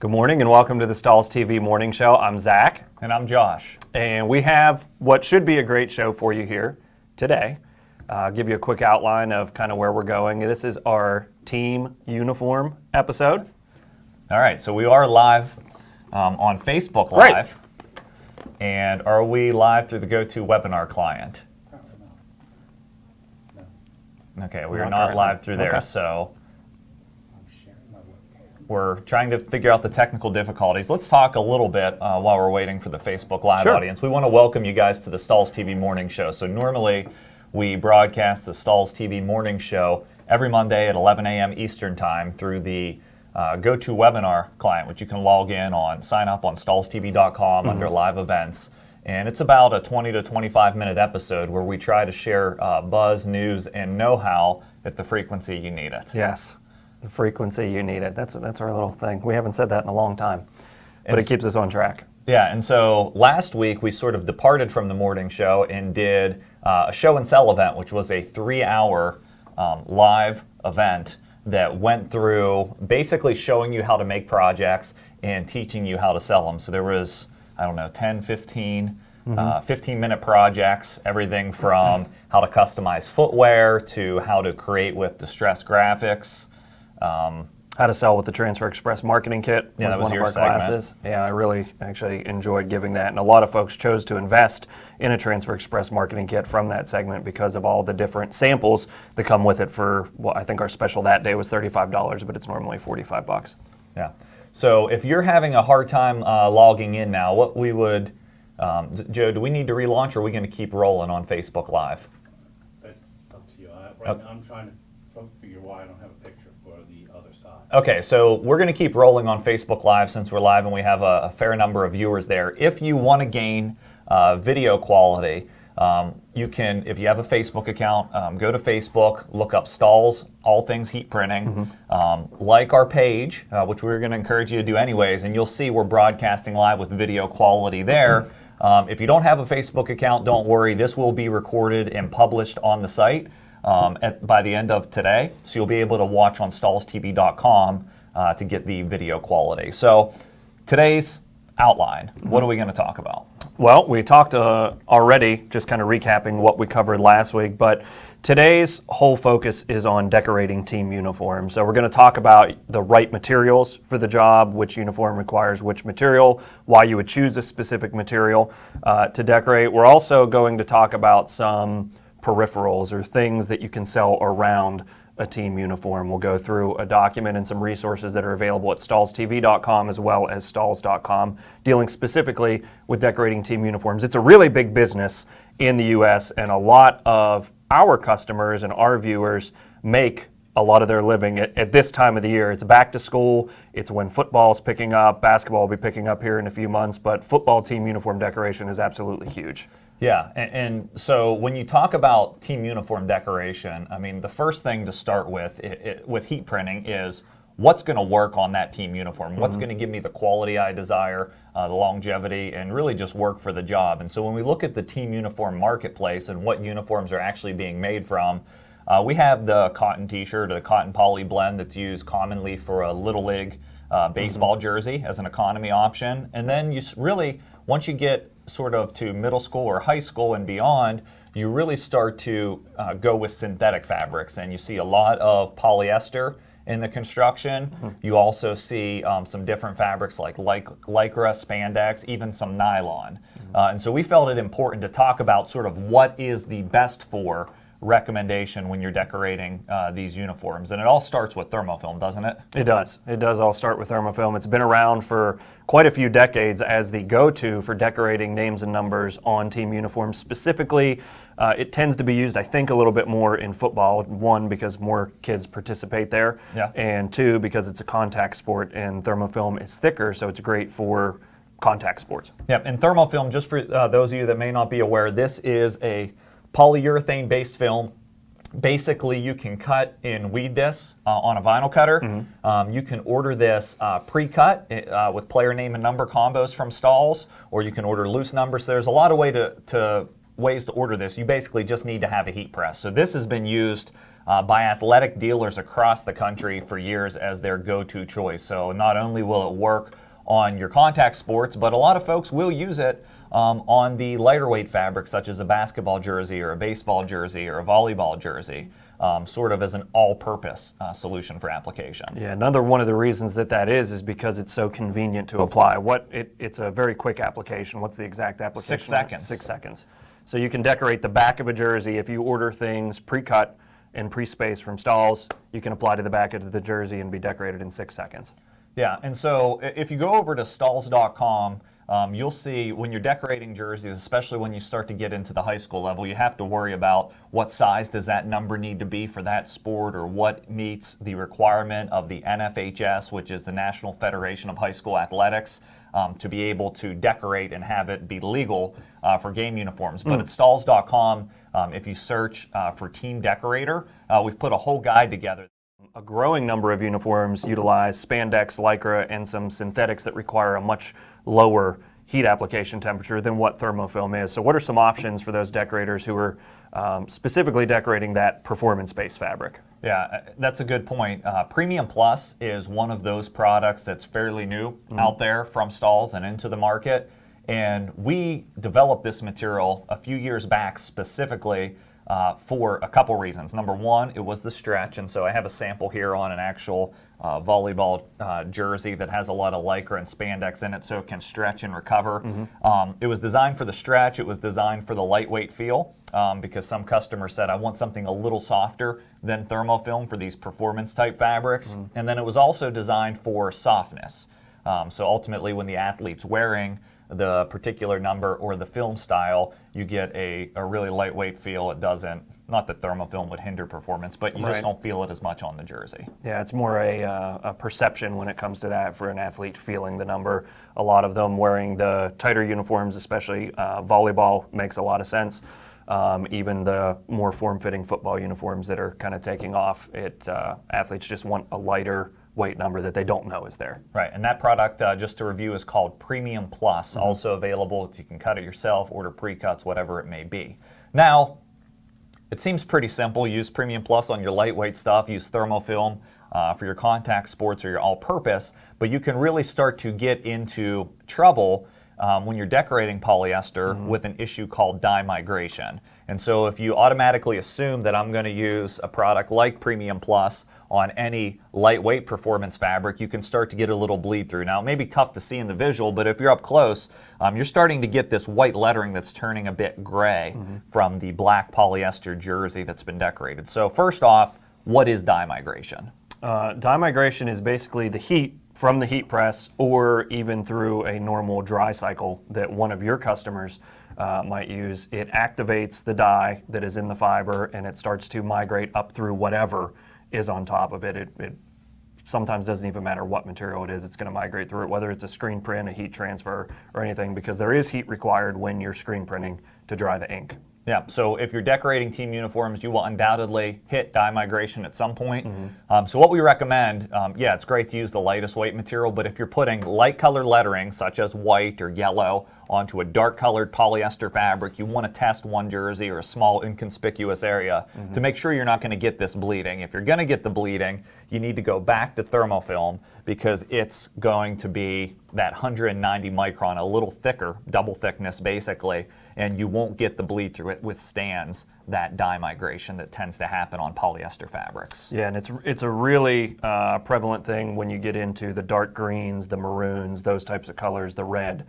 Good morning and welcome to the Stahls TV Morning Show. I'm Zach. And I'm Josh. And we have what should be a great show for you here today. I'll give you a quick outline of kind of where we're going. This is our team uniform episode. All right, so we are live on Facebook Live. And are we live through the GoToWebinar client? No. Okay, we are not live through there, so we're trying to figure out the technical difficulties. Let's talk a little bit while we're waiting for the Facebook Live audience. We want to welcome you guys to the Stahls TV Morning Show. So normally we broadcast the Stahls TV Morning Show every Monday at 11 a.m. Eastern Time through the GoToWebinar client, which you can log in on, sign up on stahls.tv.com under live events. And it's about a 20 to 25 minute episode where we try to share buzz, news, and know-how at the frequency you need it. Yes. The frequency you need it. That's our little thing. We haven't said that in a long time, but it keeps us on track. Yeah, and so last week we sort of departed from the morning show and did a show and sell event, which was a 3-hour live event that went through basically showing you how to make projects and teaching you how to sell them. So there was, 10, 15 15-minute projects, everything from how to customize footwear to how to create with distressed graphics. How to sell with the Transfer Express marketing kit was that was one your of our classes. Yeah, I really actually enjoyed giving that, and a lot of folks chose to invest in a Transfer Express marketing kit from that segment because of all the different samples that come with it. For well, I think our special that day was $35, but it's normally $45. Yeah. So if you're having a hard time logging in now, what we would, Joe, do we need to relaunch, or are we going to keep rolling on Facebook Live? It's up to you. Right now I'm trying to figure why I don't have a picture for the other side. Okay, so we're going to keep rolling on Facebook Live since we're live and we have a fair number of viewers there. If you want to gain video quality, you can, if you have a Facebook account, go to Facebook, look up Stahls, all things heat printing, like our page, which we're going to encourage you to do anyways, and you'll see we're broadcasting live with video quality there. If you don't have a Facebook account, don't worry, this will be recorded and published on the site by the end of today, so you'll be able to watch on stahls.tv.com to get the video quality. So today's outline, what are we going to talk about? Well, we talked already, just kind of recapping what we covered last week, but today's whole focus is on decorating team uniforms. So we're going to talk about the right materials for the job, which uniform requires which material, why you would choose a specific material to decorate. We're also going to talk about some peripherals or things that you can sell around a team uniform. We'll go through a document and some resources that are available at stahls.tv.com as well as stahls.com dealing specifically with decorating team uniforms. It's a really big business in the U.S. and a lot of our customers and our viewers make a lot of their living at this time of the year. It's back to school. It's when football's picking up. Basketball will be picking up here in a few months, but football team uniform decoration is absolutely huge. Yeah, and so when you talk about team uniform decoration, I mean, the first thing to start with heat printing is what's going to work on that team uniform, what's going to give me the quality I desire, the longevity, and really just work for the job. And so when we look at the team uniform marketplace and what uniforms are actually being made from, we have the cotton t-shirt or the cotton poly blend that's used commonly for a Little League baseball jersey as an economy option. And then you really, once you get sort of to middle school or high school and beyond, you really start to go with synthetic fabrics, and you see a lot of polyester in the construction. You also see some different fabrics like lycra, spandex, even some nylon. And so we felt it important to talk about sort of what is the best for recommendation when you're decorating these uniforms. And it all starts with thermofilm, doesn't it? It does. It does all start with thermofilm. It's been around for quite a few decades as the go-to for decorating names and numbers on team uniforms. Specifically, it tends to be used, I think, a little bit more in football. One, because more kids participate there. Yeah. And two, because it's a contact sport and thermofilm is thicker, so it's great for contact sports. Yep, and thermofilm, just for those of you that may not be aware, this is a polyurethane-based film. Basically, you can cut and weed this on a vinyl cutter. You can order this pre-cut with player name and number combos from Stahls, or you can order loose numbers. There's a lot of ways to order this. You basically just need to have a heat press. So this has been used by athletic dealers across the country for years as their go-to choice. So not only will it work on your contact sports, but a lot of folks will use it on the lighter weight fabric, such as a basketball jersey or a baseball jersey or a volleyball jersey, sort of as an all-purpose solution for application. Yeah, another one of the reasons that is because it's so convenient to apply. It's a very quick application. What's the exact application? 6 seconds. 6 seconds. So you can decorate the back of a jersey. If you order things pre-cut and pre-spaced from Stahls, you can apply to the back of the jersey and be decorated in 6 seconds. Yeah, and so if you go over to Stahls.com, you'll see when you're decorating jerseys, especially when you start to get into the high school level, you have to worry about what size does that number need to be for that sport, or what meets the requirement of the NFHS, which is the National Federation of High School Athletics, to be able to decorate and have it be legal for game uniforms. But at Stahls.com, if you search for Team Decorator, we've put a whole guide together. A growing number of uniforms utilize spandex, lycra, and some synthetics that require a much lower heat application temperature than what thermofilm is. So what are some options for those decorators who are specifically decorating that performance-based fabric? Yeah, that's a good point. Premium Plus is one of those products that's fairly new out there from Stahls and into the market. And we developed this material a few years back specifically for a couple reasons. Number one, it was the stretch, and so I have a sample here on an actual volleyball jersey that has a lot of lycra and spandex in it, so it can stretch and recover. It was designed for the stretch. It was designed for the lightweight feel, because some customers said, I want something a little softer than thermofilm for these performance type fabrics. And then it was also designed for softness. So ultimately, when the athlete's wearing the particular number or the film style, you get a really lightweight feel. It doesn't, not that thermofilm would hinder performance, but you just don't feel it as much on the jersey. Yeah, it's more a perception when it comes to that for an athlete feeling the number. A lot of them wearing the tighter uniforms, especially volleyball, makes a lot of sense. Even the more form-fitting football uniforms that are kind of taking off, athletes just want a lighter weight number that they don't know is there. Right, and that product, just to review, is called Premium Plus. Also available, you can cut it yourself, order pre-cuts, whatever it may be. Now, it seems pretty simple. Use Premium Plus on your lightweight stuff, use thermofilm for your contact sports or your all-purpose, but you can really start to get into trouble when you're decorating polyester with an issue called dye migration. And so if you automatically assume that I'm going to use a product like Premium Plus on any lightweight performance fabric, you can start to get a little bleed through. Now, it may be tough to see in the visual, but if you're up close, you're starting to get this white lettering that's turning a bit gray from the black polyester jersey that's been decorated. So first off, what is dye migration? Dye migration is basically the heat from the heat press, or even through a normal dry cycle that one of your customers might use. It activates the dye that is in the fiber, and it starts to migrate up through whatever is on top of it. It sometimes doesn't even matter what material it is. It's going to migrate through it, whether it's a screen print, a heat transfer, or anything, because there is heat required when you're screen printing to dry the ink. Yeah, so if you're decorating team uniforms, you will undoubtedly hit dye migration at some point. So what we recommend, yeah, it's great to use the lightest weight material, but if you're putting light colored lettering, such as white or yellow, onto a dark colored polyester fabric, you want to test one jersey or a small inconspicuous area to make sure you're not going to get this bleeding. If you're going to get the bleeding, you need to go back to thermofilm, because it's going to be that 190 micron, a little thicker, double thickness basically, and you won't get the bleed through. It withstands that dye migration that tends to happen on polyester fabrics. Yeah, and it's a really prevalent thing when you get into the dark greens, the maroons, those types of colors, the red.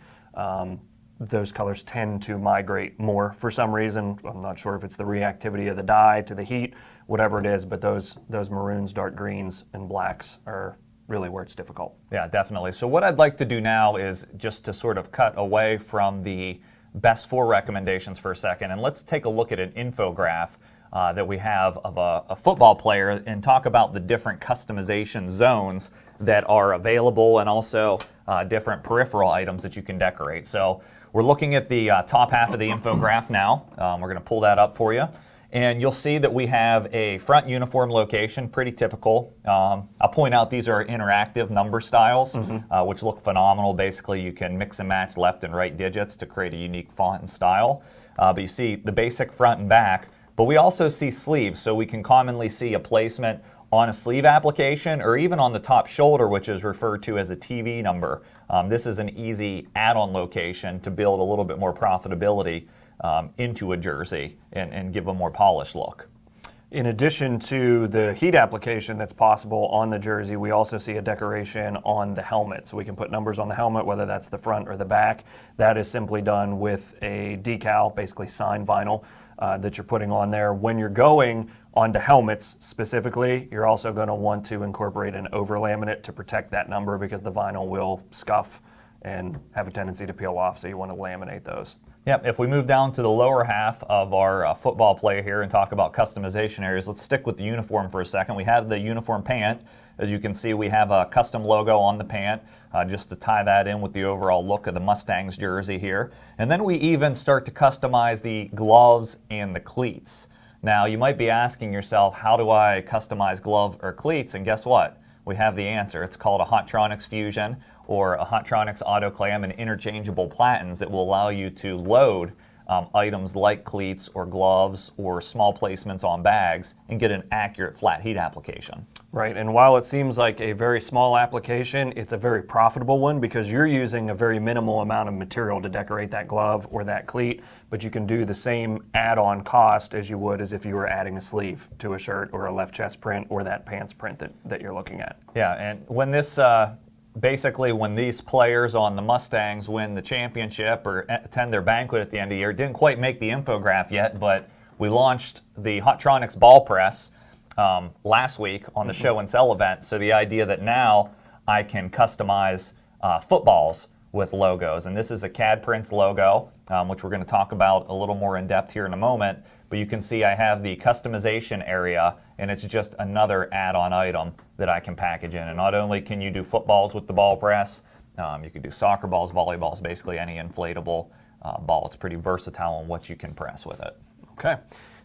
Those colors tend to migrate more for some reason. I'm not sure if it's the reactivity of the dye to the heat, whatever it is, but those maroons, dark greens, and blacks are really where it's difficult. Yeah, definitely. So what I'd like to do now is just to sort of cut away from the best four recommendations for a second, and let's take a look at an infograph that we have of a football player and talk about the different customization zones that are available, and also different peripheral items that you can decorate. So we're looking at the top half of the infograph now. We're going to pull that up for you. And you'll see that we have a front uniform location, pretty typical. I'll point out these are interactive number styles, which look phenomenal. Basically, you can mix and match left and right digits to create a unique font and style. But you see the basic front and back, But we also see sleeves, so we can commonly see a placement on a sleeve application or even on the top shoulder, which is referred to as a TV number. This is an easy add-on location to build a little bit more profitability into a jersey and give a more polished look. In addition to the heat application that's possible on the jersey, we also see a decoration on the helmet. So we can put numbers on the helmet, whether that's the front or the back. That is simply done with a decal, basically signed vinyl, that you're putting on there. When you're going onto helmets specifically, you're also going to want to incorporate an over laminate to protect that number because the vinyl will scuff and have a tendency to peel off, so you want to laminate those. Yep, if we move down to the lower half of our football play here and talk about customization areas, let's stick with the uniform for a second. We have the uniform pant. As you can see, we have a custom logo on the pant just to tie that in with the overall look of the Mustangs jersey here. And then we even start to customize the gloves and the cleats. Now, you might be asking yourself, how do I customize glove or cleats? And guess what? We have the answer. It's called a Hotronix Fusion or a Hotronix Autoclam and interchangeable platens that will allow you to load items like cleats or gloves or small placements on bags and get an accurate flat heat application. Right, and while it seems like a very small application, it's a very profitable one because you're using a very minimal amount of material to decorate that glove or that cleat, but you can do the same add-on cost as you would as if you were adding a sleeve to a shirt or a left chest print or that pants print that you're looking at. Yeah, and when this basically, when these players on the Mustangs win the championship or attend their banquet at the end of the year, didn't quite make the infograph yet, but we launched the Hotronix ball press last week on the show and sell event. So the idea that now I can customize footballs with logos. And this is a CAD prints logo, which we're going to talk about a little more in depth here in a moment. But you can see I have the customization area, and it's just another add-on item that I can package in. And not only can you do footballs with the ball press, you can do soccer balls, volleyballs, basically any inflatable ball. It's pretty versatile on what you can press with it. Okay.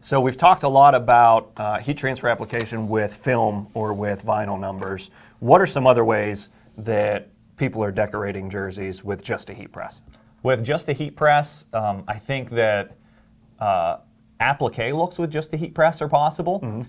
So we've talked a lot about heat transfer application with film or with vinyl numbers. What are some other ways that people are decorating jerseys with just a heat press? With just a heat press, I think that applique looks with just a heat press are possible.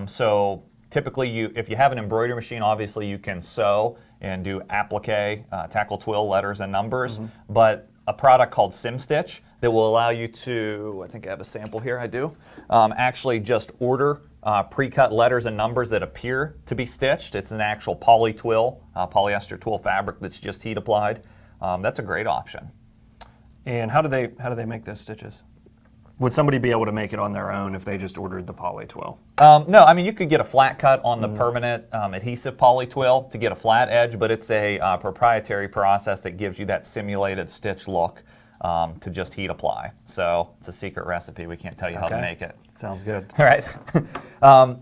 So typically, if you have an embroidery machine, obviously you can sew and do applique, tackle twill letters and numbers. But a product called SimStitch that will allow you to, I think I have a sample here, I do, actually just order pre-cut letters and numbers that appear to be stitched. It's an actual poly twill, polyester twill fabric that's just heat applied. That's a great option. And how do they make those stitches? Would somebody be able to make it on their own if they just ordered the poly twill? No, I mean, you could get a flat cut on the permanent adhesive poly twill to get a flat edge, but it's a proprietary process that gives you that simulated stitch look to just heat apply. So it's a secret recipe. We can't tell you how to make it. Sounds good. All right.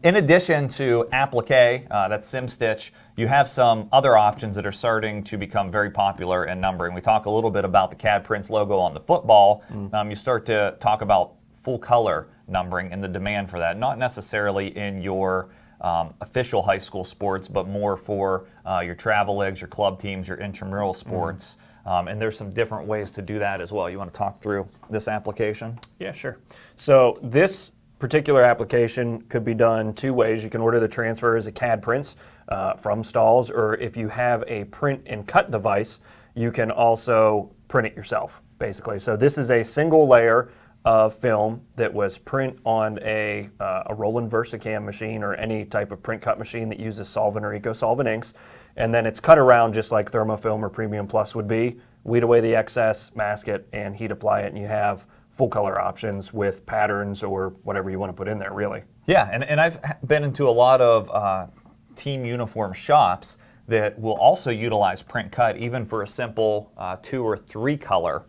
In addition to applique, that's SimStitch, you have some other options that are starting to become very popular in numbering. We talk a little bit about the CAD Prints logo on the football. You start to talk about full color numbering and the demand for that, not necessarily in your official high school sports, but more for your travel leagues, your club teams, your intramural sports. And there's some different ways to do that as well. You want to talk through this application? Yeah, sure. So this particular application could be done two ways. You can order the transfer as a CAD prints from Stahls, or if you have a print and cut device, you can also print it yourself, basically. So this is a single layer of film that was print on a Roland Versacam machine or any type of print cut machine that uses solvent or eco-solvent inks. And then it's cut around just like Thermofilm or Premium Plus would be. Weed away the excess, mask it, and heat apply it, and you have full color options with patterns or whatever you want to put in there, really. Yeah, and I've been into a lot of team uniform shops that will also utilize print cut even for a simple 2 or 3 color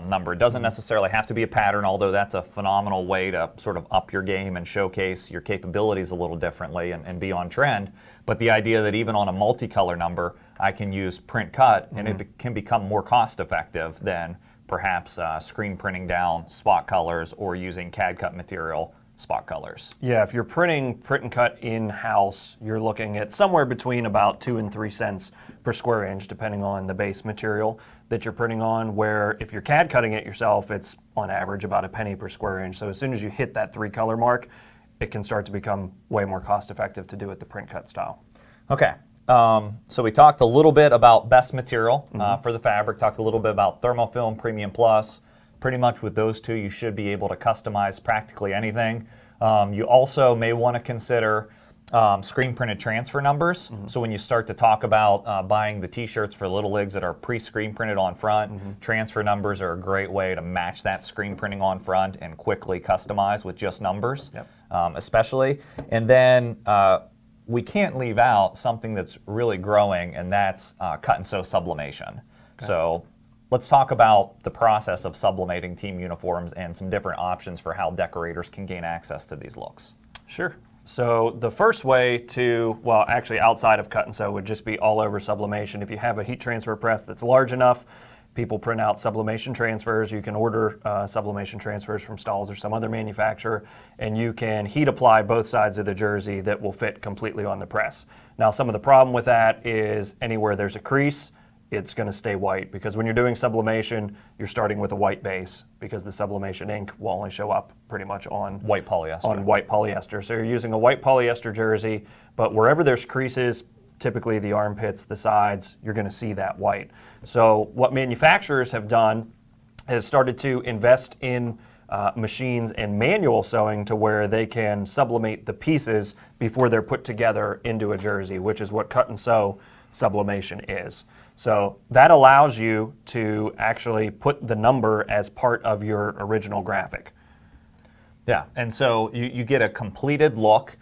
number. It doesn't necessarily have to be a pattern, although that's a phenomenal way to sort of up your game and showcase your capabilities a little differently and be on trend. But the idea that even on a multicolor number, I can use print cut and it can become more cost effective than perhaps screen printing down spot colors or using CAD-CUT material spot colors. Yeah, if you're printing print and cut in-house, you're looking at somewhere between about 2 and 3 cents per square inch, depending on the base material that you're printing on, where if you're CAD cutting it yourself, it's on average about a penny per square inch. So as soon as you hit that 3 color mark, it can start to become way more cost effective to do it the print cut style. Okay, so we talked a little bit about best material for the fabric, talked a little bit about Thermofilm Premium Plus. Pretty much with those two, you should be able to customize practically anything. You also may want to consider screen printed transfer numbers. So when you start to talk about buying the t-shirts for Little Leagues that are pre-screen printed on front, transfer numbers are a great way to match that screen printing on front and quickly customize with just numbers, especially. And then we can't leave out something that's really growing, and that's cut and sew sublimation. Okay. So let's talk about the process of sublimating team uniforms and some different options for how decorators can gain access to these looks. Sure. So the first way to, well, actually outside of cut and sew would just be all over sublimation. If you have a heat transfer press that's large enough, people print out sublimation transfers. You can order sublimation transfers from Stahls or some other manufacturer, and you can heat apply both sides of the jersey that will fit completely on the press. Now, some of the problem with that is anywhere there's a crease, it's going to stay white, because when you're doing sublimation, you're starting with a white base because the sublimation ink will only show up pretty much on white polyester. So you're using a white polyester jersey, but wherever there's creases, typically the armpits, the sides, you're going to see that white. So what manufacturers have done is started to invest in machines and manual sewing to where they can sublimate the pieces before they're put together into a jersey, which is what cut and sew sublimation is. So that allows you to actually put the number as part of your original graphic. Yeah, and so you get a completed look.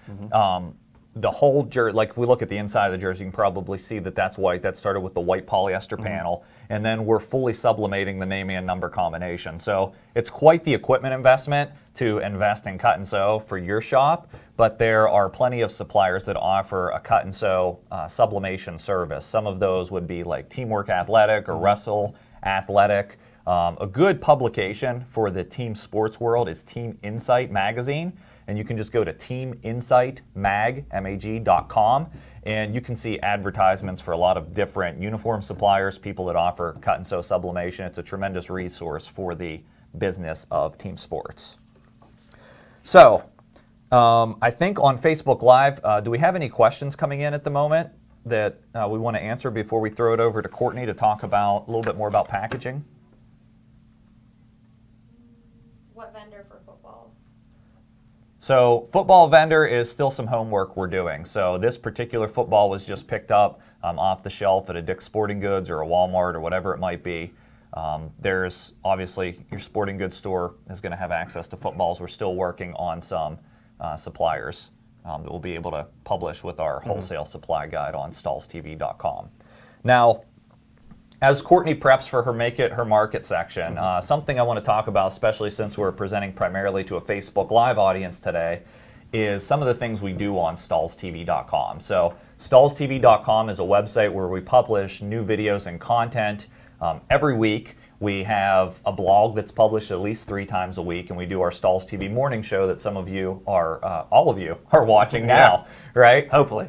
The whole jersey, like if we look at the inside of the jersey, you can probably see that that's white. That started with the white polyester panel, and then we're fully sublimating the name and number combination. So it's quite the equipment investment to invest in cut and sew for your shop, but there are plenty of suppliers that offer a cut and sew sublimation service. Some of those would be like Teamwork Athletic or Wrestle Athletic. A good publication for the team sports world is Team Insight magazine. And you can just go to teaminsightmag.com, and you can see advertisements for a lot of different uniform suppliers, people that offer cut and sew sublimation. It's a tremendous resource for the business of team sports. So I think on Facebook Live, do we have any questions coming in at the moment that we want to answer before we throw it over to Courtney to talk about a little bit more about packaging? What vendor for footballs? So football vendor is still some homework we're doing. So this particular football was just picked up off the shelf at a Dick's Sporting Goods or a Walmart or whatever it might be. There's obviously your sporting goods store is going to have access to footballs. We're still working on some suppliers that we'll be able to publish with our wholesale supply guide on stahlstv.com. Now, as Courtney preps for her Make It Her Market section, something I want to talk about, especially since we're presenting primarily to a Facebook Live audience today, is some of the things we do on stahlstv.com. So stahlstv.com is a website where we publish new videos and content every week. We have a blog that's published at least 3 times a week, and we do our Stahls TV Morning Show that some of you are, all of you are watching now, right? Hopefully.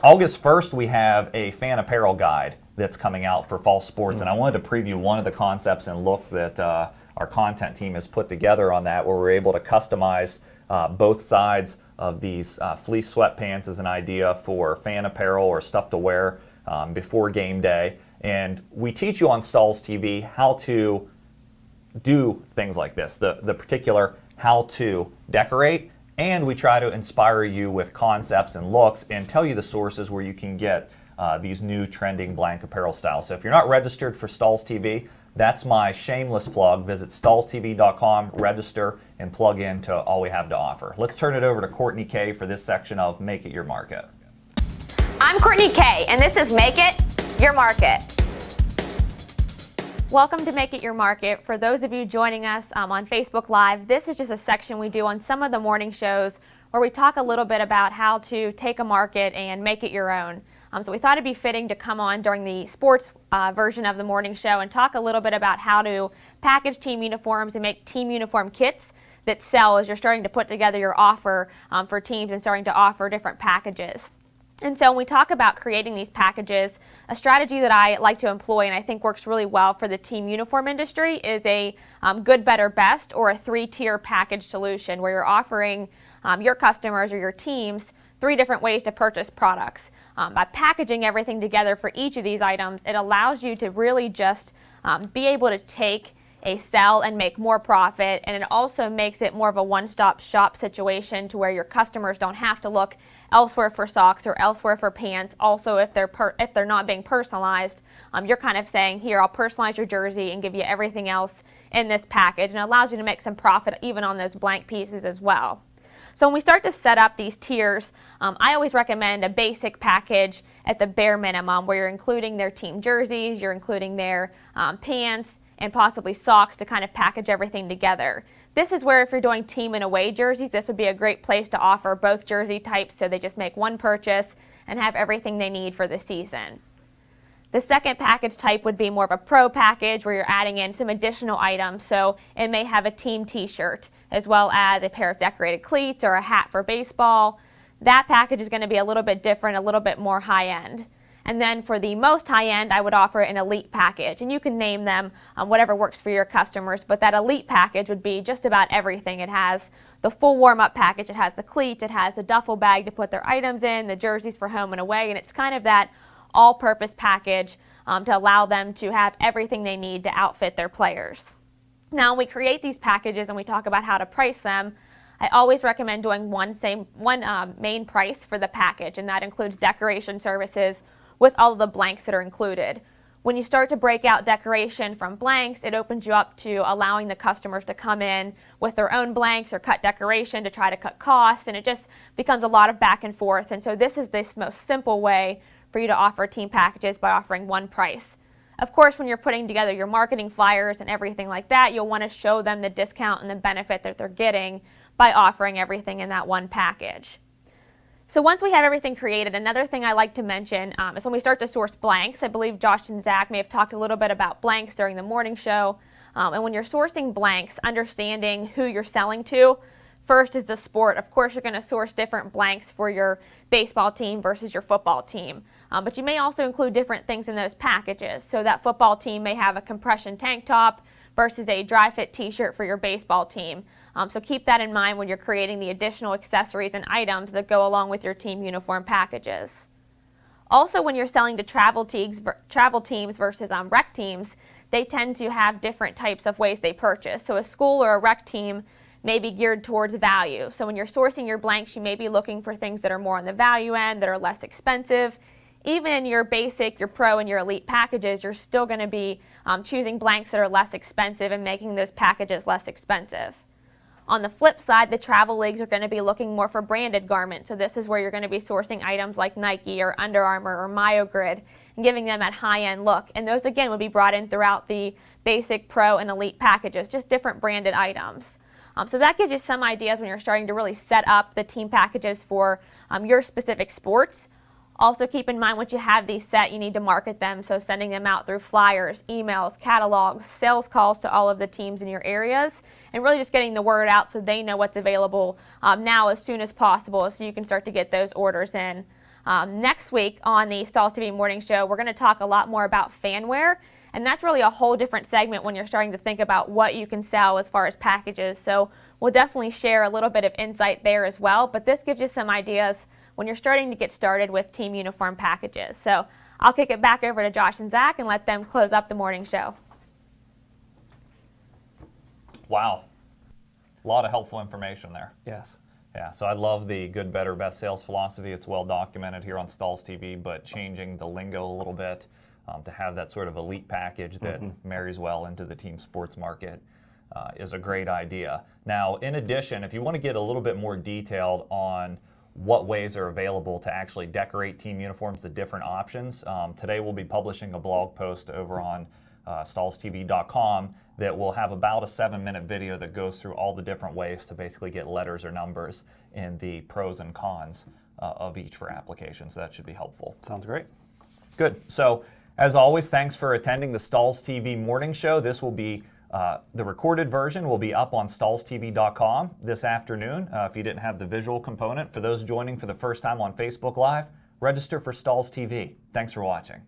August 1st, we have a fan apparel guide that's coming out for fall sports, and I wanted to preview one of the concepts and look that our content team has put together on that, where we're able to customize both sides of these fleece sweatpants as an idea for fan apparel or stuff to wear before game day. And we teach you on Stahls TV how to do things like this, the particular how to decorate, and we try to inspire you with concepts and looks and tell you the sources where you can get these new trending blank apparel styles. So if you're not registered for Stahls TV, that's my shameless plug. Visit stahlstv.com, register, and plug in to all we have to offer. Let's turn it over to Courtney K for this section of Make It Your Market. I'm Courtney K, and this is Make It Your Market. Welcome to Make It Your Market. For those of you joining us on Facebook Live, this is just a section we do on some of the morning shows where we talk a little bit about how to take a market and make it your own. So we thought it'd be fitting to come on during the sports version of the morning show and talk a little bit about how to package team uniforms and make team uniform kits. that sell as you're starting to put together your offer for teams and starting to offer different packages. And so when we talk about creating these packages, a strategy that I like to employ and I think works really well for the team uniform industry is a good, better, best, or a 3-tier package solution where you're offering your customers or your teams 3 different ways to purchase products. By packaging everything together for each of these items, it allows you to really just be able to take a sell and make more profit, and it also makes it more of a one-stop shop situation to where your customers don't have to look elsewhere for socks or elsewhere for pants. Also, if they're not being personalized, you're kind of saying, here, I'll personalize your jersey and give you everything else in this package, and it allows you to make some profit even on those blank pieces as well. So when we start to set up these tiers, I always recommend a basic package at the bare minimum where you're including their team jerseys, you're including their pants, and possibly socks to kind of package everything together. This is where if you're doing team and away jerseys, this would be a great place to offer both jersey types so they just make one purchase and have everything they need for the season. The second package type would be more of a pro package where you're adding in some additional items. So it may have a team t-shirt as well as a pair of decorated cleats or a hat for baseball. That package is going to be a little bit different, a little bit more high end. And then for the most high end, I would offer an elite package. And you can name them whatever works for your customers. But that elite package would be just about everything. It has the full warm-up package. It has the cleats. It has the duffel bag to put their items in, the jerseys for home and away. And it's kind of that all-purpose package to allow them to have everything they need to outfit their players. Now, when we create these packages and we talk about how to price them, I always recommend doing one main price for the package, and that includes decoration services with all of the blanks that are included. When you start to break out decoration from blanks, it opens you up to allowing the customers to come in with their own blanks or cut decoration to try to cut costs, and it just becomes a lot of back and forth. And so this is the most simple way for you to offer team packages by offering one price. Of course, when you're putting together your marketing flyers and everything like that, you'll want to show them the discount and the benefit that they're getting by offering everything in that one package. So once we have everything created, another thing I like to mention is when we start to source blanks. I believe Josh and Zach may have talked a little bit about blanks during the morning show. And when you're sourcing blanks, understanding who you're selling to, first is the sport. Of course, you're going to source different blanks for your baseball team versus your football team. But you may also include different things in those packages. So that football team may have a compression tank top versus a dry fit t-shirt for your baseball team. So keep that in mind when you're creating the additional accessories and items that go along with your team uniform packages. Also, when you're selling to travel teams versus rec teams, they tend to have different types of ways they purchase. So a school or a rec team may be geared towards value. So when you're sourcing your blanks, you may be looking for things that are more on the value end, that are less expensive. Even in your basic, your pro, and your elite packages, you're still going to be choosing blanks that are less expensive and making those packages less expensive. On the flip side, the travel leagues are going to be looking more for branded garments. So this is where you're going to be sourcing items like Nike or Under Armour or MyoGrid and giving them that high-end look. And those, again, would be brought in throughout the basic, pro, and elite packages, just different branded items. So that gives you some ideas when you're starting to really set up the team packages for your specific sports. Also keep in mind once you have these set, you need to market them. So sending them out through flyers, emails, catalogs, sales calls to all of the teams in your areas, and really just getting the word out so they know what's available now as soon as possible so you can start to get those orders in. Next week on the Stahls TV Morning Show, we're going to talk a lot more about fan wear. And that's really a whole different segment when you're starting to think about what you can sell as far as packages. So we'll definitely share a little bit of insight there as well. But this gives you some ideas when you're starting to get started with team uniform packages. So I'll kick it back over to Josh and Zach and let them close up the morning show. Wow. A lot of helpful information there. Yes. Yeah, so I love the good, better, best sales philosophy. It's well documented here on Stahls TV, but changing the lingo a little bit to have that sort of elite package that marries well into the team sports market is a great idea. Now, in addition, if you want to get a little bit more detailed on what ways are available to actually decorate team uniforms, the different options, today we'll be publishing a blog post over on stahlstv.com that will have about a 7-minute video that goes through all the different ways to basically get letters or numbers in the pros and cons of each for applications. So that should be helpful. Sounds great. Good. So as always, thanks for attending the Stahls TV Morning Show. This will be The recorded version will be up on stahlstv.com this afternoon. If you didn't have the visual component, for those joining for the first time on Facebook Live, register for Stahls TV. Thanks for watching.